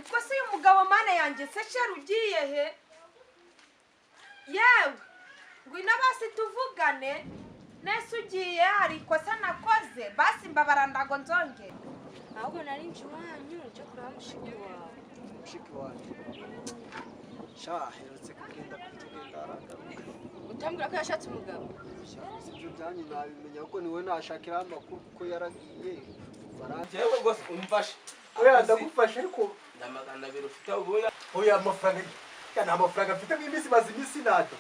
ariko se uyu mugabo mana yanjye se sheri ugiye he? Yewe ngwino basi tuvugane. Nese ugiye hari ikosa nakoze basi mbabara ndago nzongera. Ahubwo nari nje wanyu cyo kuraba mushiki wawe. Mushiki wawe herutse kugenda kutugenda aragaruka. Utambwira ko yashatse umugabo? Sibyo byanyu nabimenya ko niwe nashakira amakuru ko yaragiye. Jewe rwose umfashe. Oya ndagufasha ariko ndamagana biro ufite ubuya. Oya amafaranga nta mafaranga mfite nk'imisi maze imisi nado.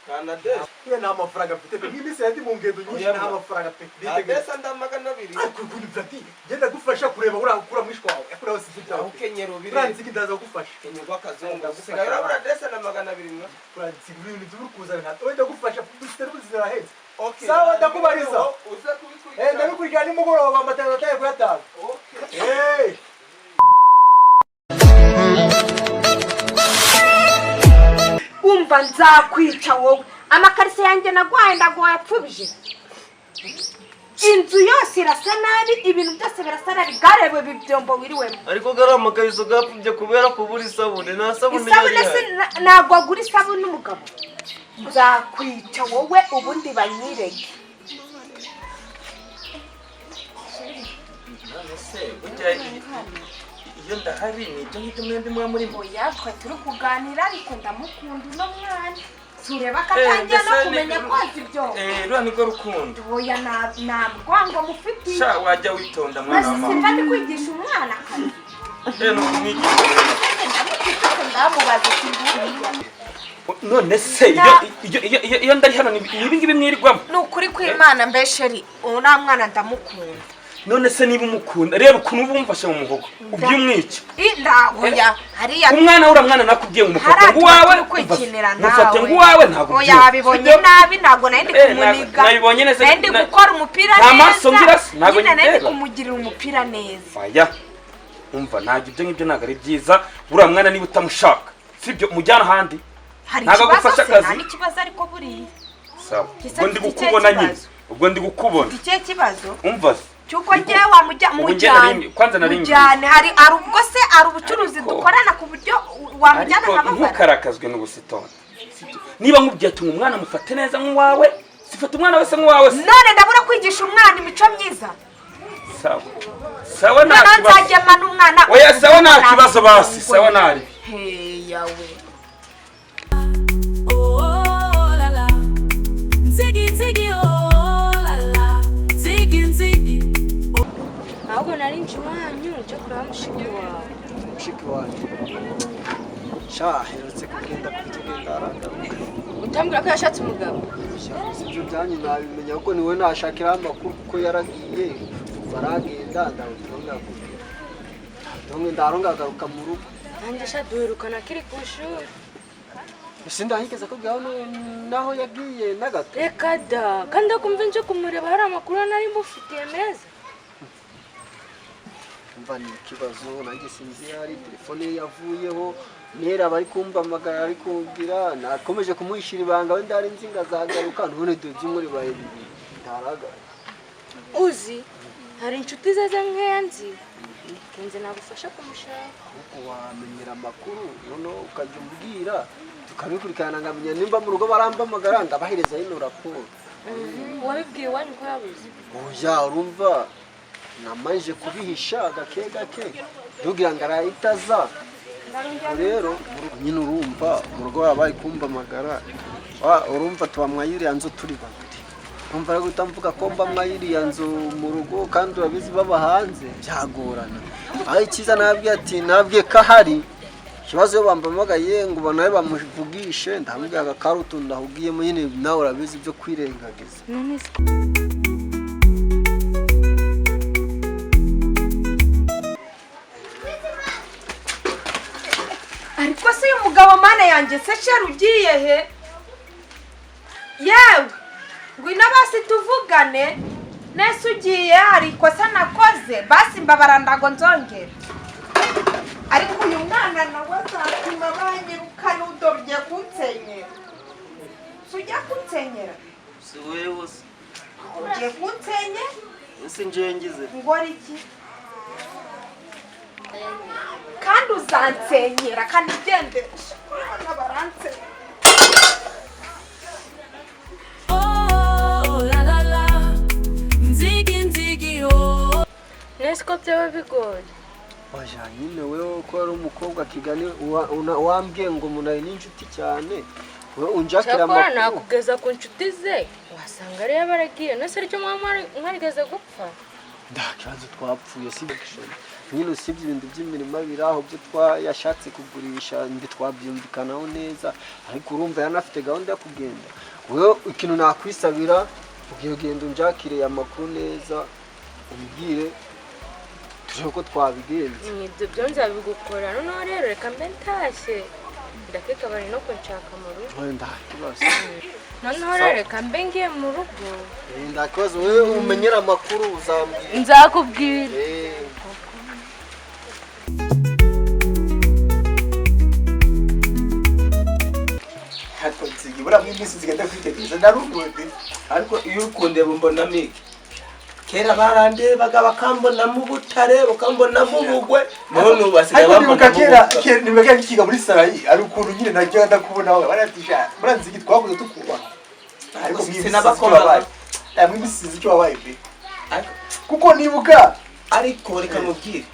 Kanadesi. Oya nta mafaranga mfite nk'imisi yandi mu ngendo nyinshi nta mafaranga pe. Ndabesa ndamagana biri. Ariko kunifati genda gufasha kureba urakura mwishwa wawe. Akura wose ibyo byawe. Ukenyero biri. Uranzi ndaza gufasha. Kenyerwa kazungu. Gusigaye urabura desa ndamagana biri mwa. Uranzi ibintu by'urukuza nta. Oya ndagufasha dufite ruzira heza. Okay. Sawa ndakubariza. Uza kubitwika. Ndabikurikirana nimugoroba amatara ataye kuyatanga. Okay. Hey. Umva nzakwica wowe. Amakarisi yanjye nagwaye ndagoye apfubije. Inzu yose irasa nabi, ibintu byose birasa nabi, garewe bibyombo wiriwemo. Ariko gara amakariso gapfubye kubera kubura isabune nta sabune yari. Isabune ntabwo agura isabune umugabo. Nzakwica wowe ubundi banyirege. Iyo ndahari ni ibyo ngibyo mwembi mwa muri mbo. Oya twe turi kuganira ariko ndamukunda uno mwana. Tureba ko atangiye no kumenya koza ibyo. Rura niko rukundo. Oya nta rwango mufitiye. Sha wajya witonda mwana wa mama. Simba ndi kwigisha umwana akazi. No kumwigisha. Ndamubaza ikindi. None se iyo ndari hano ni ibingibi mwirirwamo. Nukuri kw'Imana mbesheri una mwana ndamukunda. None se niba umukunda reba ukuntu ubumfashe mu muhogo ubyumwica. Ndahoya hariya umwana ura mwana nakubwiye umufata nguwawe mufate nguwawe ntago. Oya bibonye nabi ntago nandi kumuniga. Nabibonye neza. Nandi gukora umupira neza. Amaso ngira ntago nandi kumugirira umupira neza. Oya umva ntago ibyo ngibyo ntago ari byiza ura mwana niba utamushaka sibyo mujyana handi. Ntago gufasha akazi. Nta kibazo ariko buri. Sawa. Ubwo ndi gukubona nyine. Ubwo ndi gukubona. Iki kibazo? Umva cyuko je mujyane kwanza nari mujyane hari ubwo se ari ubucuruzi dukorana ku buryo wamujyana nk'abafana. Ntukarakazwe n'ubusitoni sibyo niba nkubwiye ati umwana mufate neza nk'uwawe sifata umwana wese nk'uwawe. None ndabura kwigisha umwana imico myiza. Sawa nta kibazo. Nzajyama n'umwana. Oya sawa nta kibazo basi sawa nari. Hey yawe. Ahubwo nari nje wanyu cyo kuraba mushiki wawe. Mushiki wawe herutse kugenda kutugenda aragaruka. Utambwira ko yashatse umugabo? Sibyo byanyu nabimenya ko niwe nashakira amakuru ko yaragiye baragenda ndaronga agaruka mu rugo. Nanjye shaduherukana kiri ku ishuri. Ese ndahigeze ko bwaho naho yagiye nagato. Reka da kandi akumva nje kumureba hari amakuru nari mufitiye meza. Umva ni ikibazo nanjye sinzi hari telefone yavuyeho nera bari kumbamagara ari kumbwira nakomeje kumuhishira ibanga wenda hari nzinga zagaruka none dore by'umuri baye ntaraga. Uzi hari inshuti zaza nkenzi kenze nagufasha kumushaka uko wamenyera amakuru none ukajya umbwira tukabikurikirana ngamenya nimba mu rugo barambamagara ndabahereza hino raporo. Wabibwiye wanyu ko yabuze? Oya urumva namanje kubihisha gake ndugira ngo arayitaza rero nyine urumva mu rugo wabaye kumbamagara urumva tubamwayiriya nzu turi babiri. Urumva rero utamvuga ko mbamwayiriya nzu mu rugo kandi urabizi baba hanze byagorana. Aho ikiza nabwiye ati nabwiye ko ahari ikibazo yo bambamagaye ngo banaye bamuvugishe ndambwiye ko ari utuntu ndahugiyemo nyine nawe urabizi byo kwirengagiza. Ariko se uyu mugabo mana yanjye se sheri ugiye he? Yewe ngwino basi tuvugane. Nese ugiye hari ikosa nakoze basi mbabara ndago nzongera. Ariko uyu mwana nawe azatuma banyirukana udobye kunsenyera. Sujya kunsenyera? Si wewe se. Ugiye kunsenyera? Ese nje ngize. Ngora iki? kandi uzansenyera kandi ugendesha abana baransenyera. nese ko byaba bigoye. Oya nyine wewe ko ari umukobwa kigani wambwiye ngo munari n'inshuti cyane we unjakira amakuru. Cyakora nakugeza ku nshuti ze wasanga ari yabaragiye nese aricyo mwarigeze gupfa. nda kibazo twapfuye sibishoni nyine usibye ibintu by'imirimo biraho byo twayashatse kugurisha ndi twabyumvikanaho neza ariko urumva yanafite gahunda yo kugenda wewe ikintu nakwisabira ugiye genda unjakire amakuru neza umbwire tuje ko twabigenze. Ibyo byo nzabigukora noneho rero reka mbe ntashye ndakeka bari no kunshaka mu rugo. Ndakibazo noneho rero reka mbe ngiye mu rugo. Ndakibazo wewe umenyera amakuru uzambwira. Nzakubwira. Hako nzigi bura mwimisi zigenda kwitegereza narumbude ariko iyo ukundeba mbona mike kera barandebaga bakambona mu Butare bakambona mu Bugwe none ubasigaye bambona kera nibaga kikiga muri Sarayi ari ukuntu nyine najya ndakubona we baratisha buranzigi twakuze tukuba ariko mwimisi n'abakora mwimisi zicyo wabaye be kuko nibuka ariko reka mubwire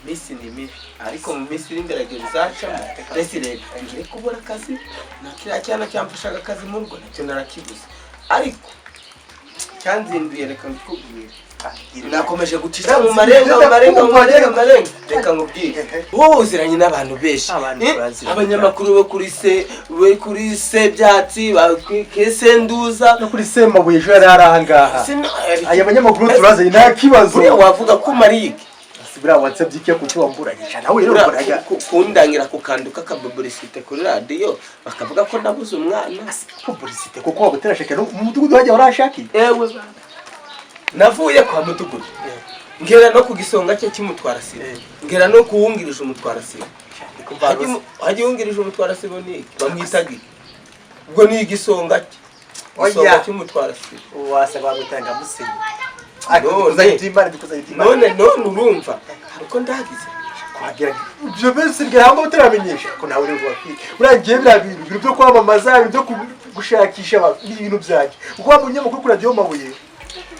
misi ni mibi ariko mu misi imbere bizacamo resi rero ngiye kubura akazi nakira cyana cyamfashaga akazi mu rugo nacyo narakibuze ariko cyanzinduye reka mbikubwire nakomeje gucisha mu marenga reka nkubwire wowe uziranye n'abantu benshi abanyamakuru bo kuri se byatsi kese nduza no kuri se mabuye ejo yari arangaha aya banyamakuru turazanye nta kibazo wavuga ko marike bura WhatsApp byike ku cyo wamburanyisha nawe rero mburaga kundangira kukanduka ka publicité kuri radio bakavuga ko nabuze umwana publicité kuko wabuterashaka no mu mudugudu hajya warashaki ewe navuye kwa mudugudu ngera no ku gisonga cye kimutwara sibo ngera no kuwungirije umutwara sibo haji wungirije umutwara sibo ni bamwitagi ubwo ni igisonga cye gisonga kimutwara sibo wasaba gutanga musenyi none urumva uko ndagize kwagira ibyo bese bwahamba utaramenyesha ko nawe rero wafite uragiye birabiru byo kwamamaza byo gushakisha ibintu byaje uko wamunyamakuru kuri radio mabuye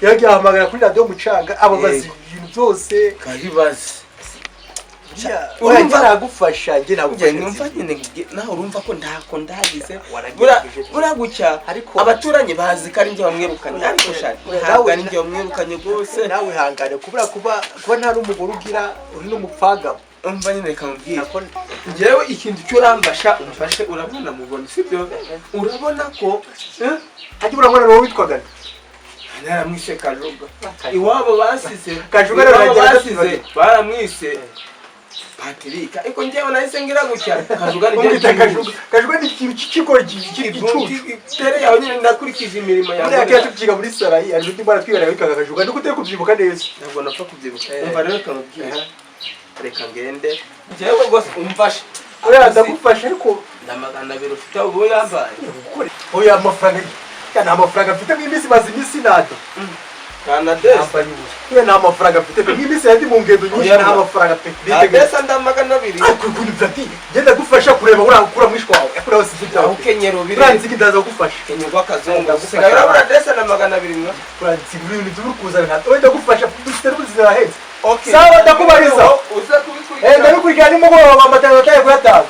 yagiye ahamagara kuri radio mucanga ababazi ibintu byose kahibazi urumva aragufasha nge nagufasha numva nyine naho urumva ko ndako ndagize buragucya abaturanyi bazi ko ari nge bamwirukanye ariko shati nawe nge bamwirukanye gose nawe hangane kuba nta n'umugore ugira uri n'umupfaga umva nyine kamubwira ngewe ikintu cyo urambasha umfashe urabona mubona sibyo urabona ko haje urabona wowe witwaga naramwise Kajuga iwabo basize Kajuga rero baramwise Patrick ariko ngewe nahise ngira gutya Kajuga ni ikintu cy'ikikora cy'igicucu tere yawe nyine ndakurikije imirimo yawe yagiye tukiga muri Sarayi ari undi bara twibera witwaga Kajuga nuko utari kubyibuka neza ntabwo napfa kubyibuka umva rero kamubwira reka ngende ngewe gose umfashe oya ndagufashe ariko ndamagana biro ufite ubu yambaye oya amafaranga nta mafaranga mfite mw'imisi maze imisi nado Canada we nta mafaranga mfite mw'imisi yandi mu ngendo nyinshi nta mafaranga mfite ndesa ndamagana 2 ariko kundi mfati genda gufasha kureba urakura mwishwa wawe akura wose ibyawe ukenyero biri uranziki ndaza gufasha kenyerwa kazonga gusigaye urabura ndesa na 200 uranziki ibintu by'urukuza nta wenda gufasha dufite n'ubuzima heza sawa ndakubariza uza kubikurikira ndabikurikira nimugoroba amatara ataye kuyatanga